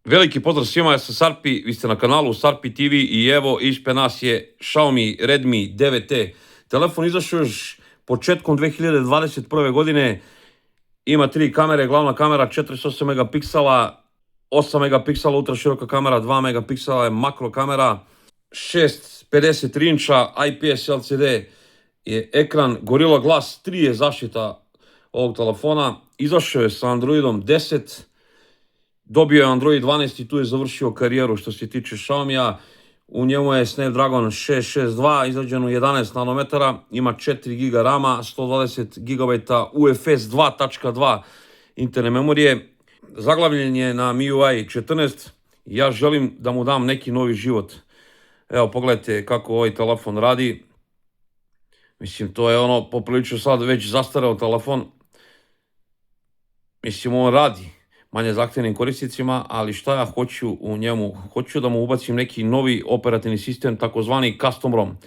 Veliki pozdrav svima, ja sam Sarpi, vi ste na kanalu Sarpi TV i evo ispred nas je Xiaomi Redmi 9T. Telefon izašao još početkom 2021. godine, ima 3 kamere, glavna kamera 48 megapiksela, 8 megapiksela ultra široka kamera, 2 megapiksela je makro kamera, 6,53 inča IPS LCD je ekran, Gorilla Glass 3 je zaštita ovog telefona, izašao je sa Androidom 10, dobio je Android 12 i tu je završio karijeru što se tiče Xiaomija. U njemu je Snapdragon 662, izrađen u 11 nanometara, ima 4 GB RAM-a, 120 GB UFS 2.2 interne memorije. Zaglavljen je na MIUI 14, ja želim da mu dam neki novi život. Evo, pogledajte kako ovaj telefon radi. Mislim, to je ono poprilično sad već zastareo telefon. Mislim, on radi manje zahtevnim korisnicima, ali šta ja hoću u njemu? Hoću da mu ubacim neki novi operativni sistem, takozvani custom ROM.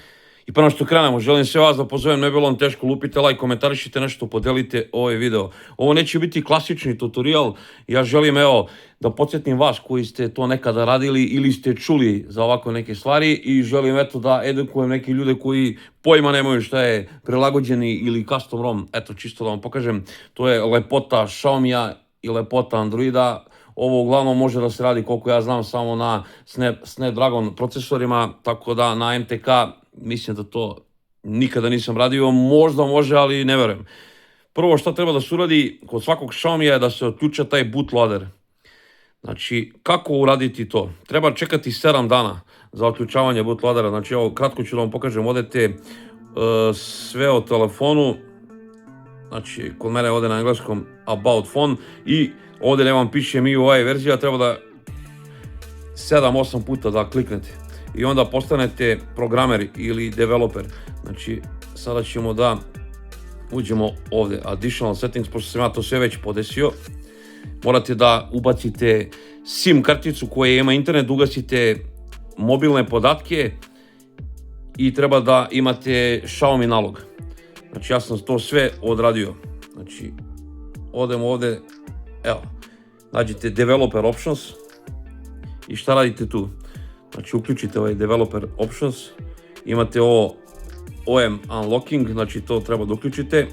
I prvo što krenemo, želim sve vas da pozovem, ne bilo vam teško, lupite like, komentarišite nešto, podelite ovaj video. Ovo neće biti klasični tutorial, ja želim evo da podsjetim vas koji ste to nekada radili ili ste čuli za ovako neke stvari i želim eto da edukujem neke ljude koji pojma nemaju šta je prilagođeni ili custom ROM. Eto, čisto da vam pokažem, to je lepota Xiaomija i lepota Androida. Ovo uglavnom može da se radi, koliko ja znam, samo na Snapdragon procesorima, tako da na MTK mislim da to nikada nisam radio, možda može, ali ne verujem. Prvo što treba da se uradi kod svakog Xiaomija je da se otključa taj bootloader. Znači, kako uraditi to? Treba čekati 7 dana za otključavanje bootloadera. Znači, evo, kratko ću da vam pokažem, odete sve o telefonu. Znači, kod mene je ovdje na engleskom About Phone i ovdje vam piše MIUI verzija, treba da 7-8 puta da kliknete i onda postanete programer ili developer. Znači, sada ćemo da uđemo ovdje, additional settings, pošto sam ja to sve već podesio. Morate da ubacite SIM karticu koja ima internet, ugasite mobilne podatke i treba da imate Xiaomi nalog. Znači, ja sam to sve odradio. Znači, odemo ovdje, evo, nađete Developer Options i šta radite tu? Znači, uključite ovaj Developer Options, imate ovo OM Unlocking, znači to treba da uključite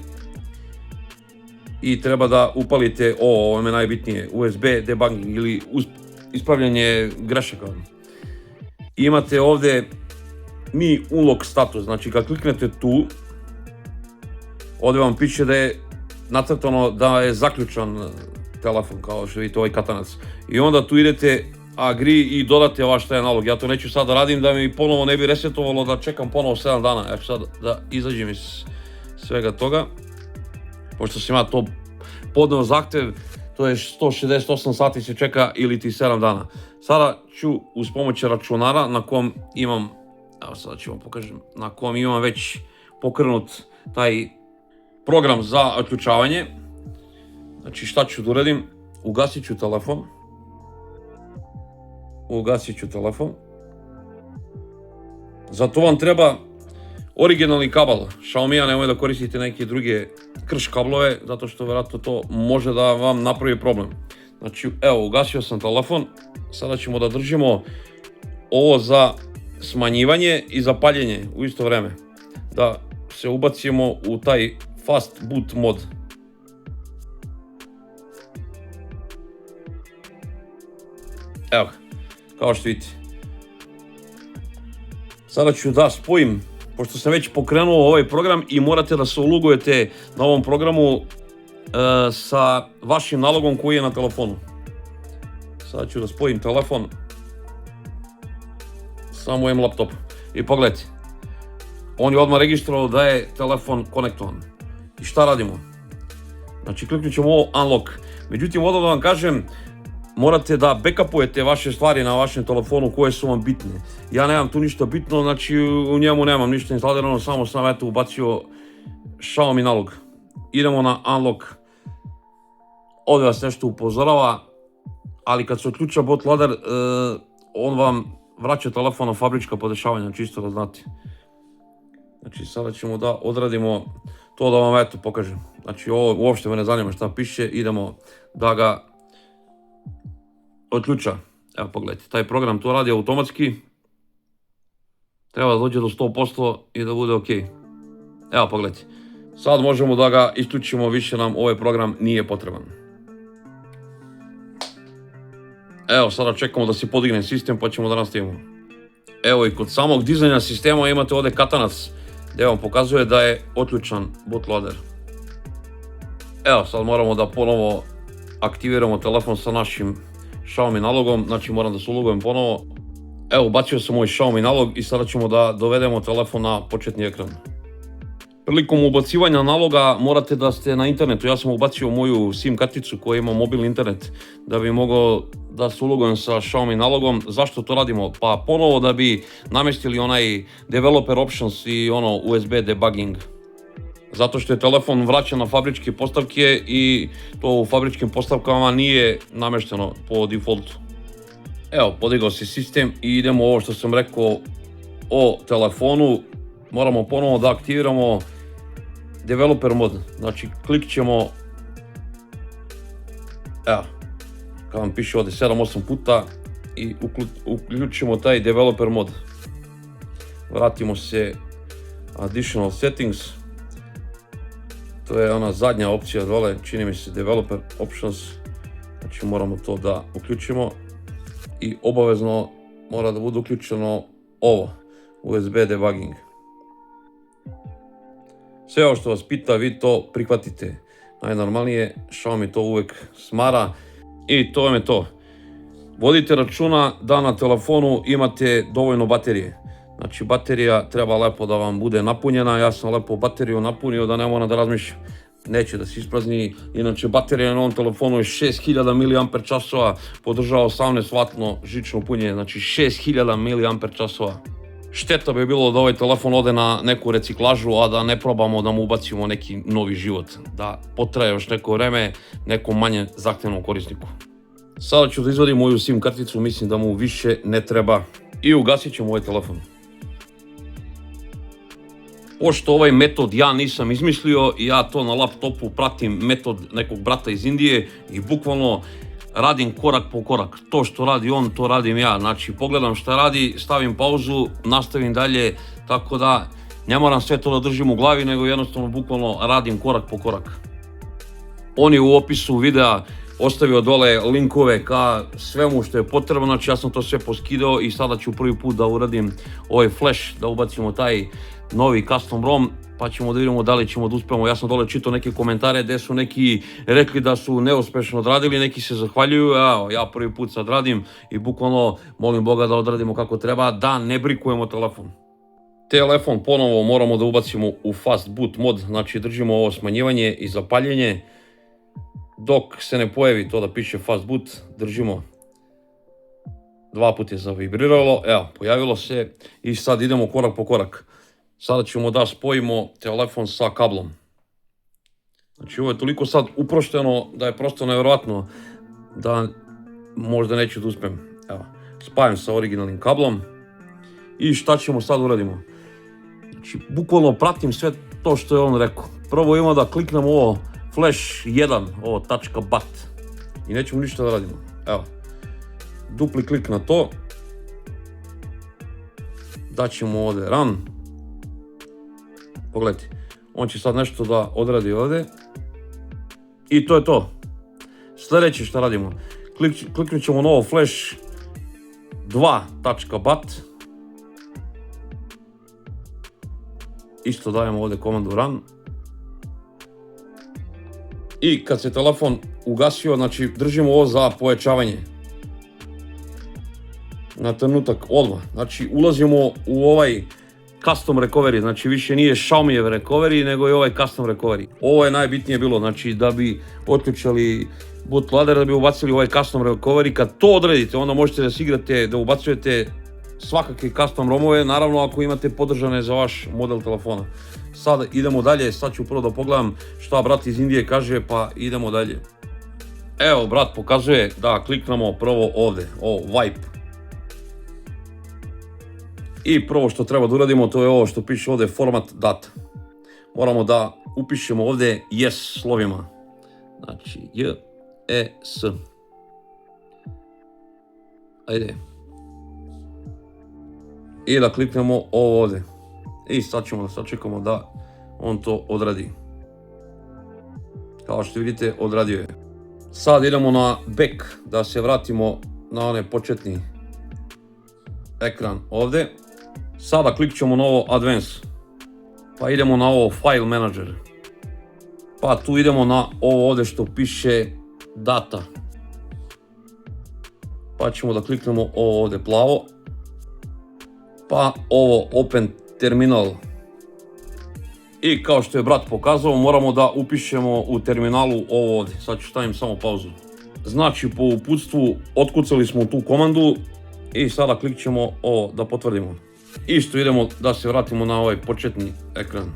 i treba da upalite ovo je najbitnije, USB debugging ili ispravljanje grešaka. Imate ovdje Mi Unlock status, znači kad kliknete tu, ovdje vam piše da je nacrtano da je zaključan telefon, kao što vidite ovaj katanac. I onda tu idete agree i dodate vaš taj nalog. Ja to neću sad da radim da mi ponovo ne bi resetovalo da čekam ponovo 7 dana. Ja ću sad da izađem iz svega toga. Pošto sam ja to podneo zahtev, to je 168 sati se čeka ili ti 7 dana. Sada ću uz pomoć računara na kom imam, evo sada ću vam pokažem, na kom imam već pokrenut taj program za otključavanje. Znači, šta ću da uradim? Ugasit ću telefon. Za to vam treba originalni kabel Xiaomija, nemoj da koristite neke druge krš kablove, zato što vjerojatno to može da vam napravi problem. Znači, evo, ugasio sam telefon, sada ćemo da držimo ovo za smanjivanje i za paljenje u isto vreme. Da se ubacimo u taj fast boot mod. Evo, kao što vidite. Sada ću da spojim, pošto sam već pokrenuo ovaj program i morate da se ulogujete na ovom programu sa vašim nalogom koji je na telefonu. Sada ću da spojim telefon sa mojim laptopom. I pogledajte, on je odmah registrovao da je telefon konektovan. I šta radimo? Znači, kliknut ćemo ovo Unlock. Međutim, ovdje da vam kažem, morate da backupujete vaše stvari na vašem telefonu koje su vam bitne. Ja nemam tu ništa bitno, znači u njemu nemam ništa instalirano, samo sam eto ubacio Xiaomi nalog. Idemo na Unlock. Ovdje vas nešto upozorava, ali kad se otključa bootloader, on vam vraća telefon na fabrička podešavanja, čisto da znate. Znači, sada ćemo da odradimo to da vam eto pokažem. Znači, ovo uopšte me ne zanima šta piše, idemo da ga otključa. Evo pogledajte, taj program to radi automatski. Treba da dođe do 100% i da bude ok. Evo pogledajte. Sad možemo da ga isključimo, više nam ovaj program nije potreban. Evo sada čekamo da se podigne sistem pa ćemo da nastavimo. Evo i kod samog dizanja sistema imate ovdje katanac gdje vam pokazuje da je otključan bootloader. Evo sad moramo da ponovo aktiviramo telefon sa našim Xiaomi nalogom, znači moram da se ulogujem ponovo. Evo ubacio sam moj Xiaomi nalog i sada ćemo da dovedemo telefon na početni ekran. Prilikom ubacivanja naloga morate da ste na internetu. Ja sam ubacio moju SIM karticu koja ima mobilni internet da bi mogao da se ulogujem sa Xiaomi nalogom. Zašto to radimo? Pa ponovo da bi namestili onaj developer options i ono USB debugging. Zato što je telefon vraćan na fabričke postavke i to u fabričkim postavkama nije namešteno po defaultu. Evo, podigao se sistem i idemo ovo što sam rekao o telefonu. Moramo ponovo da aktiviramo developer mod. Znači klikit ćemo, evo, kad vam piše ovdje 7-8 puta i uključimo taj developer mod. Vratimo se additional settings. To je ona zadnja opcija dole, čini mi se developer options. Znači moramo to da uključimo i obavezno mora da bude uključeno ovo, USB debugging. Sve ovo što vas pita, vi to prihvatite. Najnormalnije, Xiaomi to uvek smara i to vam je to. Vodite računa da na telefonu imate dovoljno baterije. Znači baterija treba lepo da vam bude napunjena, ja sam lepo bateriju napunio da ne moram da razmišljam. Neće da se isprazni, inače baterija na ovom telefonu je 6000 mAh, podržava 18W žično punjenje, znači 6000 mAh. Šteta bi bilo da ovaj telefon ode na neku reciklažu, a da ne probamo da mu ubacimo neki novi život, da potraje još neko vreme nekom manje zahtevnom korisniku. Sada ću da izvadim moju SIM karticu, mislim da mu više ne treba i ugasit ćemo ovaj telefon. Pošto ovaj metod ja nisam izmislio, ja to na laptopu pratim metod nekog brata iz Indije i bukvalno radim korak po korak. To što radi on, to radim ja. Znači pogledam šta radi, stavim pauzu, nastavim dalje, tako da ne moram sve to da držim u glavi, nego jednostavno bukvalno radim korak po korak. On je u opisu videa ostavio dole linkove ka svemu što je potrebno, znači ja sam to sve poskidao i sada ću prvi put da uradim ovaj flash, da ubacimo taj novi custom ROM, pa ćemo da vidimo da li ćemo da uspemo. Ja sam dole čitao neke komentare gdje su neki rekli da su neuspešno odradili, neki se zahvaljuju, evo ja prvi put sad radim i bukvalno molim Boga da odradimo kako treba, da ne brikujemo telefon. Telefon ponovo moramo da ubacimo u fast boot mod, znači držimo ovo smanjivanje i zapaljenje. Dok se ne pojavi to da piše fast boot, držimo. Dva put je zavibriralo, evo, pojavilo se i sad idemo korak po korak. Sada ćemo da spojimo telefon sa kablom. Znači ovo je toliko sad uprošteno da je prosto nevjerojatno da možda neću da uspem. Evo, spajam sa originalnim kablom i šta ćemo sad uradimo? Znači bukvalno pratim sve to što je on rekao. Prvo imamo da kliknemo ovo flash 1, ovo tačka bat i nećemo ništa da radimo. Evo, dupli klik na to, daćemo ovdje run. Pogledajte, on će sad nešto da odradi ovdje i to je to. Sljedeće što radimo, kliknut ćemo na ovo flash 2.bat, isto dajemo ovdje komandu run i kad se telefon ugasio, znači držimo ovo za pojačavanje na trenutak odmah, znači ulazimo u ovaj custom recovery, znači više nije Xiaomijev recovery, nego je ovaj custom recovery. Ovo je najbitnije bilo, znači da bi otključali bootloader, da bi ubacili ovaj custom recovery. Kad to odredite, onda možete da se igrate, da ubacujete svakakve custom romove, naravno ako imate podržane za vaš model telefona. Sad idemo dalje, sad ću prvo da pogledam šta brat iz Indije kaže, pa idemo dalje. Evo, brat pokazuje da kliknemo prvo ovdje, ovo wipe. I prvo što treba da uradimo, to je ovo što piše ovdje format data. Moramo da upišemo ovdje yes slovima. Znači J, E, S. Ajde. I da kliknemo ovo ovdje. I sad ćemo da sačekamo da on to odradi. Kao što vidite, odradio je. Sad idemo na back, da se vratimo na onaj početni ekran ovdje. Sada kliknut ćemo na ovo Advanced. Pa idemo na ovo File Manager. Pa tu idemo na ovo ovdje što piše Data. Pa ćemo da kliknemo ovo ovdje plavo. Pa ovo Open Terminal. I kao što je brat pokazao, moramo da upišemo u terminalu ovo ovdje. Sad ću stavim samo pauzu. Znači, po uputstvu otkucali smo tu komandu i sada klikćemo ovo da potvrdimo. Isto idemo da se vratimo na ovaj početni ekran.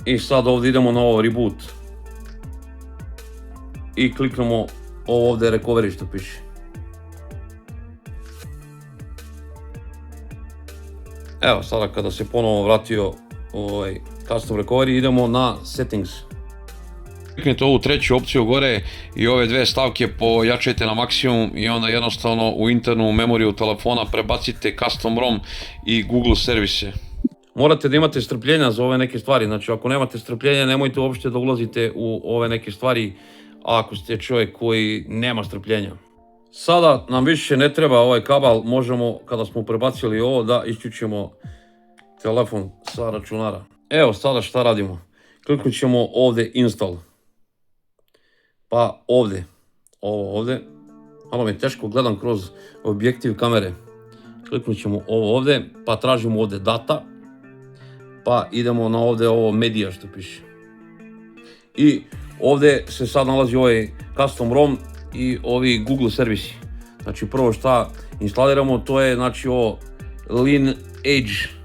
I sad ovdje idemo na ovo Reboot. I kliknemo ovo ovdje Recovery što piše. Evo, sada kada se ponovo vratio ovaj Custom Recovery, idemo na Settings. Kliknite ovu treću opciju gore i ove dve stavke pojačajte na maksimum i onda jednostavno u internu memoriju telefona prebacite Custom ROM i Google servise. Morate da imate strpljenja za ove neke stvari, znači ako nemate strpljenja nemojte uopšte da ulazite u ove neke stvari ako ste čovjek koji nema strpljenja. Sada nam više ne treba ovaj kabel, možemo kada smo prebacili ovo da isključimo telefon sa računara. Evo sada šta radimo. Kliknut ćemo ovdje Install. Pa ovdje, ovo ovdje. Malo mi je teško, gledam kroz objektiv kamere. Kliknut ćemo ovo ovdje, pa tražimo ovdje Data. Pa idemo na ovdje ovo Media što piše. I ovdje se sad nalazi ovaj Custom ROM i ovi Google servisi. Znači prvo šta instaliramo to je znači ovo Lineage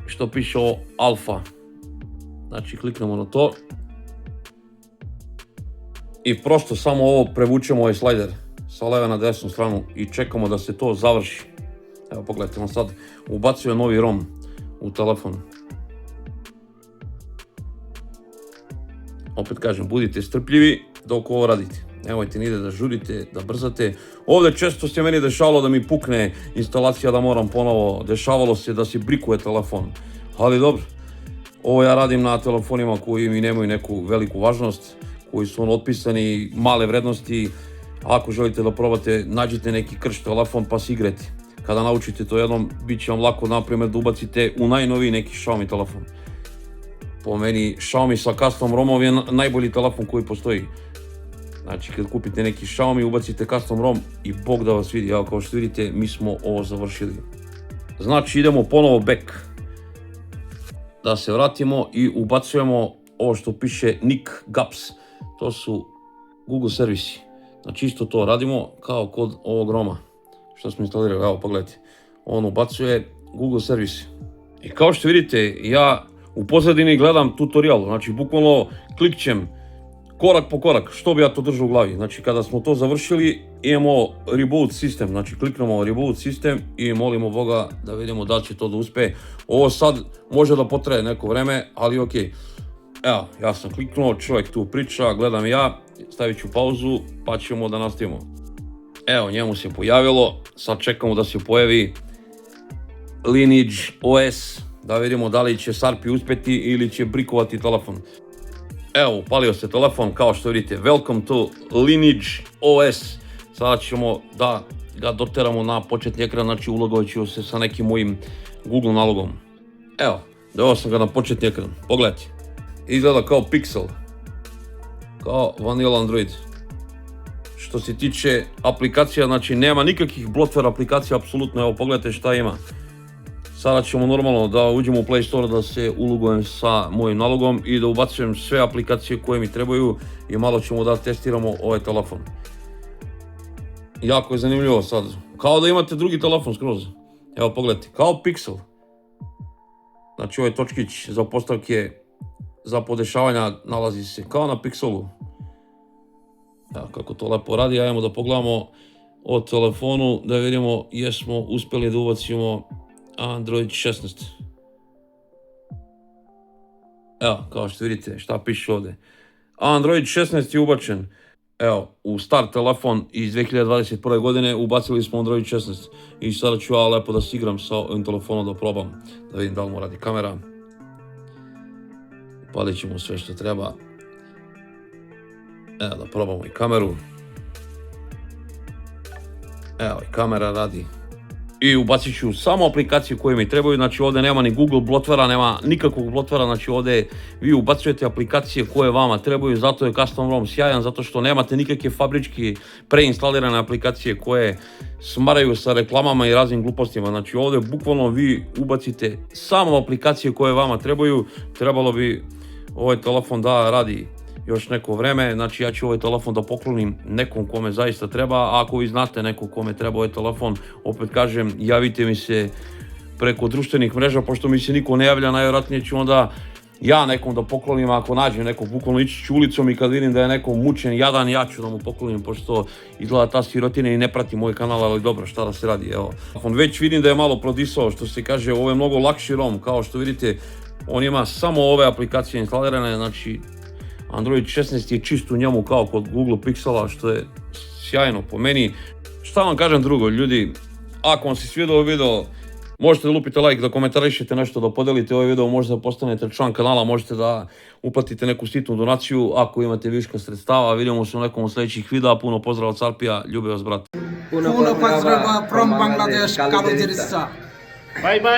što piše ovo Alpha. Znači kliknemo na to. I prosto samo ovo prevučemo ovaj slider sa leve na desnu stranu i čekamo da se to završi. Evo pogledajte, on sad ubacuje novi ROM u telefon. Opet kažem, budite strpljivi dok ovo radite. Nemojte ni da žurite, da brzate. Ovdje često se meni dešavalo da mi pukne instalacija, da moram ponovo. Dešavalo se da se brikuje telefon. Ali dobro, ovo ja radim na telefonima koji mi nemaju neku veliku važnost, koji su otpisani male vrednosti. Ako želite da probate, nađite neki krš telefon pa se igrate. Kada naučite to jednom, bit će vam lako, naprimjer, da ubacite u najnoviji neki Xiaomi telefon. Po meni, Xiaomi sa Custom ROM-om je najbolji telefon koji postoji. Znači, kad kupite neki Xiaomi, ubacite Custom ROM i Bog da vas vidi. Evo, kao što vidite, mi smo ovo završili. Znači, idemo ponovo back. Da se vratimo i ubacujemo ovo što piše NIC Gaps. To su Google servisi. Znači, isto to radimo kao kod ovog ROM-a što smo instalirali. Evo, pogledajte. On ubacuje Google servisi. I kao što vidite, ja u pozadini gledam tutorial. Znači, bukvalno klikćem korak po korak, što bi ja to držao u glavi. Znači, kada smo to završili, imamo Reboot System. Znači, kliknemo Reboot System i molimo Boga da vidimo da li će to da uspe. Ovo sad može da potraje neko vreme, ali ok. Evo, ja sam kliknuo, čovjek tu priča, gledam ja, stavit ću pauzu, pa ćemo da nastavimo. Evo, njemu se pojavilo, sad čekamo da se pojavi Lineage OS, da vidimo da li će Sarpi uspjeti ili će brikovati telefon. Evo, upalio se telefon, kao što vidite, welcome to Lineage OS. Sada ćemo da ga doteramo na početni ekran, znači ulogovat ću se sa nekim mojim Google nalogom. Evo, doveo sam ga na početni ekran, pogledajte. Izgleda kao Pixel, kao Vanilla Android. Što se tiče aplikacija, znači nema nikakvih bloatware aplikacija, apsolutno, evo pogledajte šta ima. Sada ćemo normalno da uđemo u Play Store, da se ulogujem sa mojim nalogom i da ubacujem sve aplikacije koje mi trebaju i malo ćemo da testiramo ovaj telefon. Jako je zanimljivo sad, kao da imate drugi telefon skroz. Evo pogledajte, kao Pixel. Znači ovaj točkić za postavke za podešavanja nalazi se kao na Pixelu. Evo kako to lepo radi, ajmo da pogledamo o telefonu, da vidimo jesmo uspjeli da ubacimo Android 16. Evo, kao što vidite šta piše ovdje. Android 16 je ubačen. Evo, u star telefon iz 2021. godine ubacili smo Android 16 i sada ću ja lepo da se igram sa ovim telefonom da probam, da vidim da li mu radi kamera. Upalit ćemo sve što treba. Evo da probamo i kameru. Evo i kamera radi. I ubacit ću samo aplikacije koje mi trebaju, znači ovdje nema ni Google blotvera, nema nikakvog blotvera, znači ovdje vi ubacujete aplikacije koje vama trebaju, zato je Custom ROM sjajan, zato što nemate nikakve fabrički preinstalirane aplikacije koje smaraju sa reklamama i raznim glupostima, znači ovdje bukvalno vi ubacite samo aplikacije koje vama trebaju. Trebalo bi ovaj telefon da radi još neko vreme, znači ja ću ovaj telefon da poklonim nekom kome zaista treba, a ako vi znate nekog kome treba ovaj telefon, opet kažem, javite mi se preko društvenih mreža, pošto mi se niko ne javlja, najvjerojatnije ću onda ja nekom da poklonim, ako nađem nekog, bukvalno ići ću ulicom i kad vidim da je neko mučen, jadan, ja ću da mu poklonim, pošto izgleda ta sirotina i ne prati moj kanal, ali dobro, šta da se radi, evo. Već vidim da je malo prodisao, što se kaže, ovo je mnogo lakši ROM, kao što vidite, on ima samo ove aplikacije instalirane, znači Android 16 je čist u njemu kao kod Google Pixela, što je sjajno po meni. Šta vam kažem drugo, ljudi, ako vam se svidio ovaj video, možete da lupite like, da komentarišete nešto, da podelite ovaj video, možete da postanete član kanala, možete da uplatite neku sitnu donaciju ako imate viška sredstava. Vidimo se u nekom od sljedećih videa, puno pozdrava od Carpija, ljubi vas brat. Puno pozdrava from Bangladesh, Kalu Dirissa. Bye bye.